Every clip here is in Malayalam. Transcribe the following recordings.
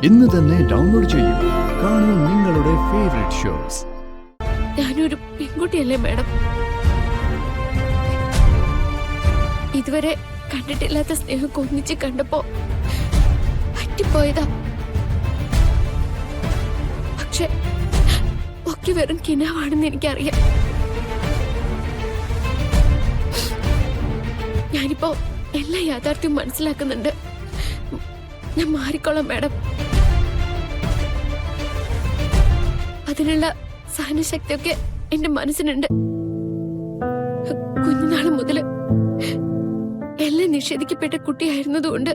ഇന്ന് തന്നെ ഡൗൺലോഡ് ചെയ്യൂ. കാണൂ നിങ്ങളുടെ ഫേവറേറ്റ് ഷോസ്. ഞാനൊരു പെൺകുട്ടിയല്ലേ മാഡം? ഇതുവരെ കണ്ടിട്ടില്ലാത്ത സ്നേഹം ഒന്നിച്ച് കണ്ടപ്പോ പറ്റിപ്പോയതാ. പക്ഷെ ഒക്കെ വെറും കിനാവാണെന്ന് എനിക്കറിയാം. ഞാനിപ്പോ എല്ലാ യാഥാർത്ഥ്യവും മനസ്സിലാക്കുന്നുണ്ട്. ഞാൻ മാറിക്കോളാം മാഡം. അതിനുള്ള സഹനശക്തിയൊക്കെ എന്റെ മനസ്സിനുണ്ട്. കുഞ്ഞുനാള് മുതല് എല്ലാം നിഷേധിക്കപ്പെട്ട കുട്ടിയായിരുന്നതുകൊണ്ട്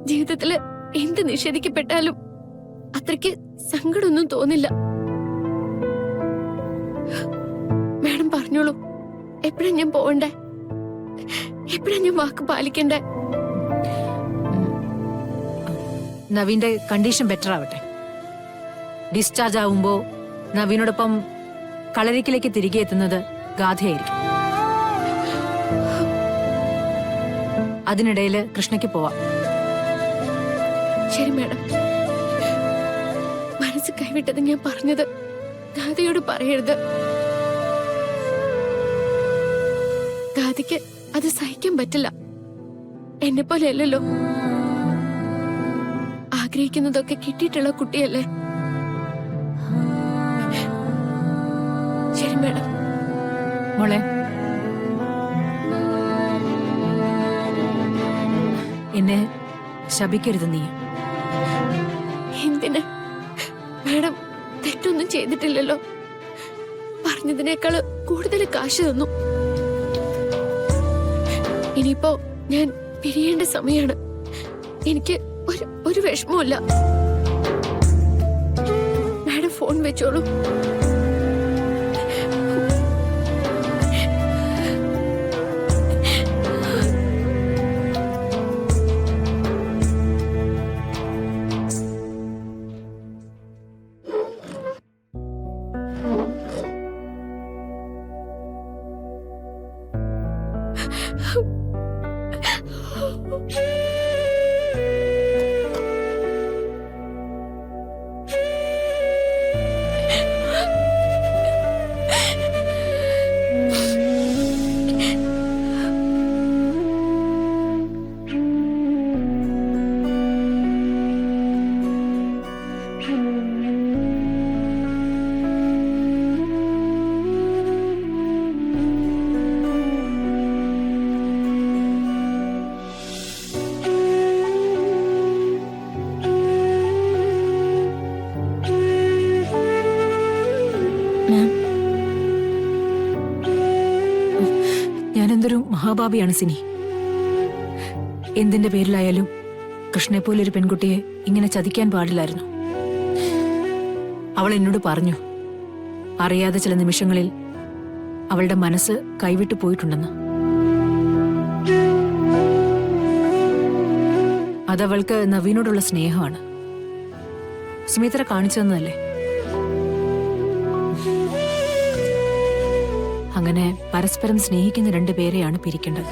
ജീവിതത്തില് എന്ത് നിഷേധിക്കപ്പെട്ടാലും അത്രയ്ക്ക് സങ്കടമൊന്നും തോന്നില്ല. മാഡം പറഞ്ഞോളൂ, എപ്പോഴാ ഞാൻ പോവണ്ടേ? എപ്പോഴാ ഞാൻ വാക്ക് പാലിക്കണ്ടേ? നവീന്റെ കണ്ടീഷൻ ബെറ്റർ ആവട്ടെ. ഡിസ്ചാർജ് ആവുമ്പോ നവീനോടൊപ്പം കളരിക്കിലേക്ക് തിരികെ എത്തുന്നത് ഗാഥയായിരിക്കും. അതിനിടയില് കൃഷ്ണയ്ക്ക് പോവാം. ശരി മാഡം. മനസ്സ് കൈവിട്ടത് ഞാൻ പറഞ്ഞത് ഗാഥയോട് പറയരുത്. ഗാഥയ്ക്ക് അത് സഹിക്കാൻ പറ്റില്ല. എന്നെ പോലെ അല്ലല്ലോ. ആഗ്രഹിക്കുന്നതൊക്കെ കിട്ടിയിട്ടുള്ള കുട്ടിയല്ലേ. ശരി മാഡം. മോളെ, എന്നെ ശപിക്കരുത് നീ. എന്തിന് മാഡം? തെറ്റൊന്നും ചെയ്തിട്ടില്ലല്ലോ. പറഞ്ഞതിനേക്കാള് കൂടുതൽ കാശ് തന്നു. ഇനിയിപ്പോ ഞാൻ പിരിയേണ്ട സമയാണ്. എനിക്ക് ഒരു വിഷമവുമില്ല. മാഡം ഫോൺ വെച്ചോളൂ. ഞാനെന്തൊരു മഹാഭാവിയാണ് സിനി. എന്തിന്റെ പേരിലായാലും കൃഷ്ണയെ പോലൊരു പെൺകുട്ടിയെ ഇങ്ങനെ ചതിക്കാൻ പാടില്ലായിരുന്നു. അവൾ എന്നോട് പറഞ്ഞു, അറിയാതെ ചില നിമിഷങ്ങളിൽ അവളുടെ മനസ്സ് കൈവിട്ടു പോയിട്ടുണ്ടെന്ന്. അതവൾക്ക് നവീനോടുള്ള സ്നേഹമാണ്. സുമിത്ര കാണിച്ചതെന്നല്ലേ. അങ്ങനെ പരസ്പരം സ്നേഹിക്കുന്ന രണ്ടുപേരെയാണ് പിരിക്കേണ്ടത്.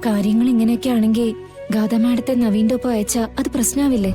കാര്യങ്ങൾ ഇങ്ങനെയൊക്കെ ആണെങ്കിൽ ഗാഥ മാഡത്തെ നവീന്റെ ഒപ്പം അയച്ചാ അത് പ്രശ്നമാവില്ലേ?